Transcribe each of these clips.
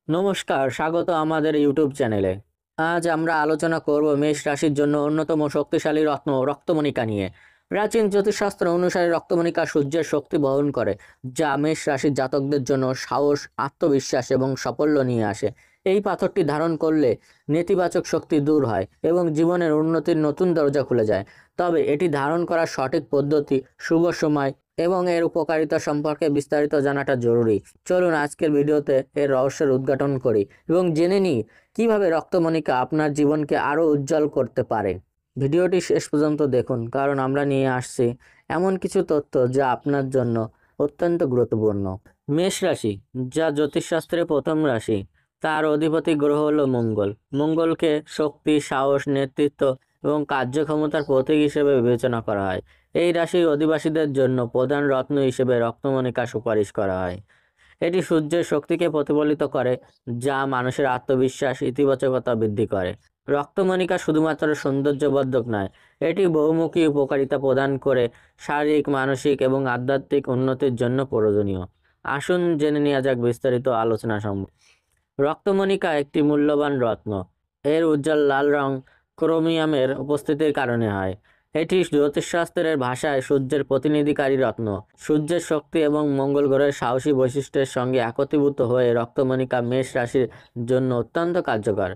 নমস্কার, স্বাগত আমাদের ইউটিউব চ্যানেলে। আজ আমরা আলোচনা করব মেষ রাশির জন্য অন্যতম শক্তিশালী রত্ন রক্তমণিকা নিয়ে। প্রাচীন জ্যোতিষশাস্ত্র অনুসারে রক্তমণিকা সূর্যের শক্তি বহন করে, যা মেষ রাশির জাতকদের জন্য সাহস, আত্মবিশ্বাস এবং সাফল্য নিয়ে আসে। এই পাথরটি ধারণ করলে নেতিবাচক শক্তি দূর হয় এবং জীবনের উন্নতির নতুন দরজা খুলে যায়। তবে এটি ধারণ করার সঠিক পদ্ধতি, শুভ সময় এবং এর উপকারিতা সম্পর্কে বিস্তারিত জানাটা জরুরি। চলুন আজকের ভিডিওতে এর রহস্যের উদ্ঘাটন করি এবং জেনে নিই কিভাবে রক্তমণিকা আপনার জীবনকে আরও উজ্জ্বল করতে পারে। ভিডিওটি শেষ পর্যন্ত দেখুন, কারণ আমরা নিয়ে আসছি এমন কিছু তথ্য যা আপনার জন্য অত্যন্ত গুরুত্বপূর্ণ। মেষ রাশি, যা জ্যোতিষশাস্ত্রের প্রথম রাশি, তার অধিপতি গ্রহ হলো মঙ্গল। মঙ্গলকে শক্তি, সাহস, নেতৃত্ব এবং কার্যক্ষমতার প্রতীক হিসেবে বিবেচনা করা হয়। এই রাশির অধিবাসীদের জন্য প্রধান রত্ন হিসেবে রক্তমণিকা সুপারিশ করা হয়। এটি সূর্যের শক্তিকে প্রতিফলিত করে, যা মানুষের আত্মবিশ্বাস, ইতিবাচকতা বৃদ্ধি করে। রক্তমণিকা শুধুমাত্র সৌন্দর্যবর্ধক নয়, এটি বহুমুখী উপকারিতা প্রদান করে, শারীরিক, মানসিক এবং আধ্যাত্মিক উন্নতির জন্য প্রয়োজনীয়। আসুন জেনে নেওয়া যাক বিস্তারিত আলোচনা সম্পর্কে। রক্তমণিকা একটি মূল্যবান রত্ন। এর উজ্জ্বল লাল রং ক্রোমিয়ামের উপস্থিতির কারণে হয়। এটি জ্যোতিষশাস্ত্রের ভাষায় সূর্যের প্রতিনিধিকারী রত্ন। সূর্যের শক্তি এবং মঙ্গল গ্রহের সাহসী বৈশিষ্ট্যের সঙ্গে একত্রীভূত হয়ে রক্তমণিকা মেষ রাশির জন্য অত্যন্ত কার্যকর।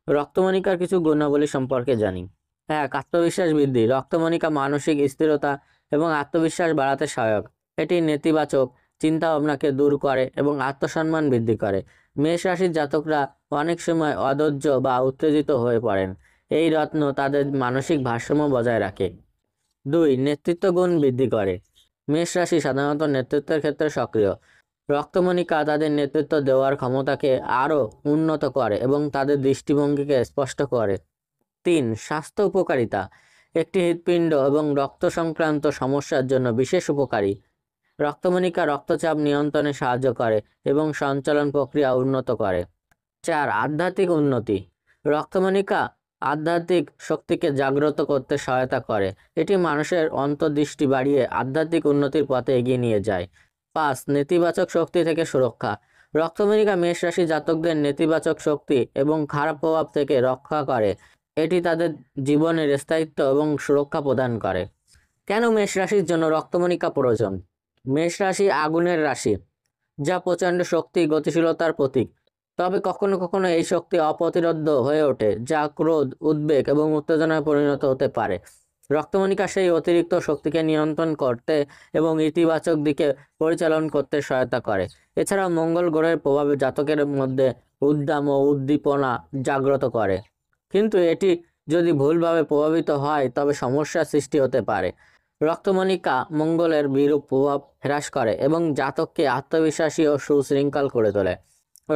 রক্তমণিকার কিছু গুণাবলী সম্পর্কে জানি। 1. আত্মবিশ্বাস বৃদ্ধি। রক্তমণিকা মানসিক স্থিরতা এবং আত্মবিশ্বাস বাড়াতে সহায়ক। এটি নেতিবাচক চিন্তাভাবনাকে দূর করে এবং আত্মসম্মান বৃদ্ধি করে। মেষ রাশির জাতকরা অনেক সময় অধৈর্য বা উত্তেজিত হয়ে পড়েন। এই রত্ন তাদের মানসিক ভারসাম্য বজায় রাখে। 2. নেতৃত্ব গুণ বৃদ্ধি করে। মেষ রাশি সাধারণত নেতৃত্বের ক্ষেত্রে সক্রিয়। রক্তমণিকা তাদের নেতৃত্ব দেওয়ার ক্ষমতাকে আরও উন্নত করে এবং তাদের দৃষ্টিভঙ্গিকে স্পষ্ট করে। 3. স্বাস্থ্য উপকারিতা। একটি হৃৎপিণ্ড এবং রক্ত সংক্রান্ত সমস্যার জন্য বিশেষ উপকারী। রক্তমণিকা রক্তচাপ নিয়ন্ত্রণে সাহায্য করে এবং সঞ্চালন প্রক্রিয়া উন্নত করে। 4. আধ্যাত্মিক উন্নতি। রক্তমণিকা আধ্যাত্মিক শক্তিকে জাগ্রত করতে সহায়তা করে। এটি মানুষের অন্তর্দৃষ্টি বাড়িয়ে আধ্যাত্মিক উন্নতির পথে এগিয়ে নিয়ে যায়। 5. নেতিবাচক শক্তি থেকে সুরক্ষা। রক্তমণিকা মেষ রাশি জাতকদের নেতিবাচক শক্তি এবং খারাপ প্রভাব থেকে রক্ষা করে। এটি তাদের জীবনের স্থায়িত্ব এবং সুরক্ষা প্রদান করে। কেন মেষ রাশির জন্য রক্তমণিকা প্রয়োজন? মেষ রাশি আগুনের রাশি, যা প্রচণ্ড শক্তি, গতিশীলতার প্রতীক। তবে কখনো কখনো এই শক্তি অপ্রতিরোধ্য হয়ে ওঠে, যা ক্রোধ, উদ্বেগ এবং উত্তেজনায় পরিণত হতে পারে। রক্তমণিকা সেই অতিরিক্ত শক্তিকে নিয়ন্ত্রণ করতে এবং ইতিবাচক দিকে পরিচালনা করতে সহায়তা করে। এছাড়াও মঙ্গল গ্রহের প্রভাবে জাতকের মধ্যে উদ্দাম ও উদ্দীপনা জাগ্রত করে, কিন্তু এটি যদি ভুলভাবে প্রভাবিত হয় তবে সমস্যার সৃষ্টি হতে পারে। রক্তমণিকা মঙ্গলের বিরূপ প্রভাব হ্রাস করে এবং জাতককে আত্মবিশ্বাসী ও সুশৃঙ্খল করে তোলে।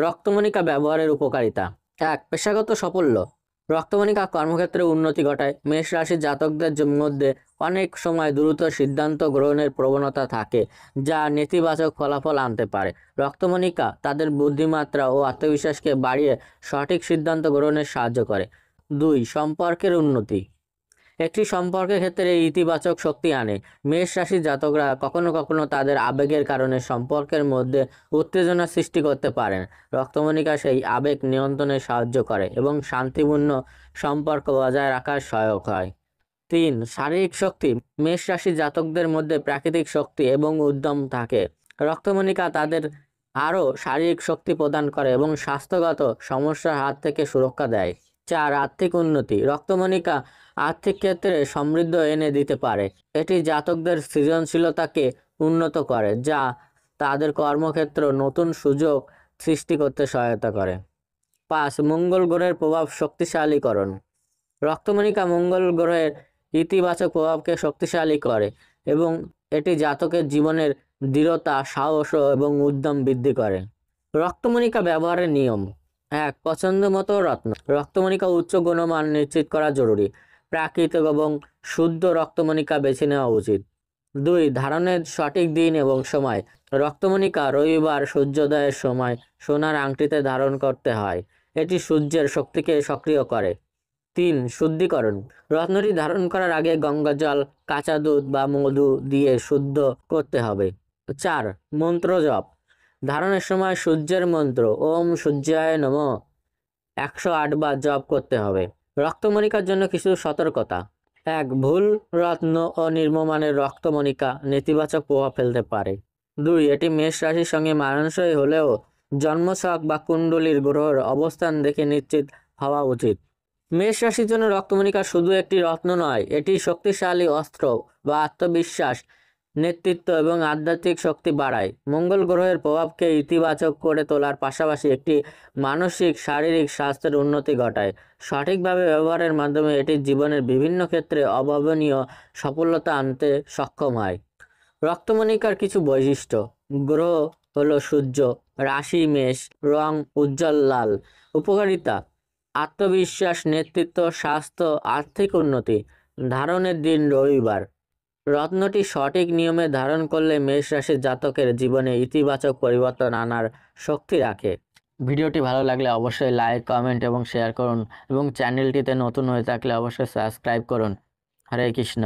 রক্তমণিকা ব্যবহারের উপকারিতা। 1. পেশাগত সাফল্য। রক্তমণিকা কর্মক্ষেত্রে উন্নতি ঘটায়। মেষ রাশির জাতকদের মধ্যে অনেক সময় দ্রুত সিদ্ধান্ত গ্রহণের প্রবণতা থাকে, যা নেতিবাচক ফলাফল আনতে পারে। রক্তমণিকা তাদের বুদ্ধিমাত্রা ও আত্মবিশ্বাসকে বাড়িয়ে সঠিক সিদ্ধান্ত গ্রহণে সাহায্য করে। 2. সম্পর্কের উন্নতি। একটি সম্পর্কের ক্ষেত্রে ইতিবাচক শক্তি আনে। মেষ রাশির জাতকরা কখনো কখনো তাদের আবেগের কারণে সম্পর্কের মধ্যে উত্তেজনা সৃষ্টি করতে পারেন। রক্তমণিকা সেই আবেগ নিয়ন্ত্রণে সাহায্য করে এবং শান্তিপূর্ণ সম্পর্ক বজায় রাখার সহায়ক হয়। 3. শারীরিক শক্তি। মেষ রাশির জাতকদের মধ্যে প্রাকৃতিক শক্তি এবং উদ্যম থাকে। রক্তমণিকা তাদের আরও শারীরিক শক্তি প্রদান করে এবং স্বাস্থ্যগত সমস্যার হাত থেকে সুরক্ষা দেয়। 4. আর্থিক উন্নতি। রক্তমণিকা আর্থিক ক্ষেত্রে সমৃদ্ধ এনে দিতে পারে। এটি জাতকদের সৃজনশীলতাকে উন্নত করে, যা তাদের কর্মক্ষেত্রে নতুন সুযোগ সৃষ্টি করতে সহায়তা করে। 5. মঙ্গল গ্রহের প্রভাব শক্তিশালীকরণ। রক্তমণিকা মঙ্গল গ্রহের ইতিবাচক প্রভাবকে শক্তিশালী করে এবং এটি জাতকের জীবনের দৃঢ়তা, সাহস এবং উদ্যম বৃদ্ধি করে। রক্তমণিকা ব্যবহারের নিয়ম। 1. পছন্দমতো রত্ন। রক্তমণিকা উচ্চ গুণমান নিশ্চিত করা জরুরি। প্রাকৃতিক এবং শুদ্ধ রক্তমণিকা বেছে নেওয়া উচিত। 2. ধারণের সঠিক দিন এবং সময়। রক্তমণিকা রবিবার সূর্যোদয়ের সময় সোনার আংটিতে ধারণ করতে হয়। এটি সূর্যের শক্তিকে সক্রিয় করে। 3. শুদ্ধিকরণ। রত্নটি ধারণ করার আগে গঙ্গা জল, কাঁচা দুধ বা মধু দিয়ে শুদ্ধ করতে হবে। 4. মন্ত্র জপ। ধারণের সময় সূর্যের মন্ত্র ওম সূর্যায় নমঃ 108 বার জপ করতে হবে। রক্তমণিকার জন্য কিছু সতর্কতা। 1. ভুল রত্ন ও নির্মমানের রক্তমণিকা নেতিবাচক প্রভাব ফেলতে পারে। 2. এটি মেষ রাশির সঙ্গে মানানসই হলেও জন্মছক বা কুণ্ডলীর গ্রহের অবস্থান দেখে নিশ্চিত হওয়া উচিত। মেষ রাশির জন্য রক্তমণিকা শুধু একটি রত্ন নয়, এটি শক্তিশালী অস্ত্র বা আত্মবিশ্বাস, নেতৃত্ব এবং আধ্যাত্মিক শক্তি বাড়ায়। মঙ্গল গ্রহের প্রভাবকে ইতিবাচক করে তোলার পাশাপাশি একটি মানসিক শারীরিক স্বাস্থ্যের উন্নতি ঘটায়। সঠিকভাবে ব্যবহারের মাধ্যমে এটি জীবনের বিভিন্ন ক্ষেত্রে অভাবনীয় সফলতা আনতে সক্ষম হয়। রক্তমণিকার কিছু বৈশিষ্ট্য। গ্রহ হলো সূর্য, রাশি মেষ, রং উজ্জ্বল লাল। উপকারিতা: আত্মবিশ্বাস, নেতৃত্ব, স্বাস্থ্য, আর্থিক উন্নতি। ধারণের দিন রবিবার। রত্নটি সঠিক নিয়মে ধারণ করলে মেষ রাশির জাতকের জীবনে ইতিবাচক পরিবর্তন আনার শক্তি রাখে। ভিডিওটি ভালো লাগলে অবশ্যই লাইক, কমেন্ট এবং শেয়ার করুন এবং চ্যানেলটিতে নতুন হয়ে থাকলে অবশ্যই সাবস্ক্রাইব করুন। হরে কৃষ্ণ।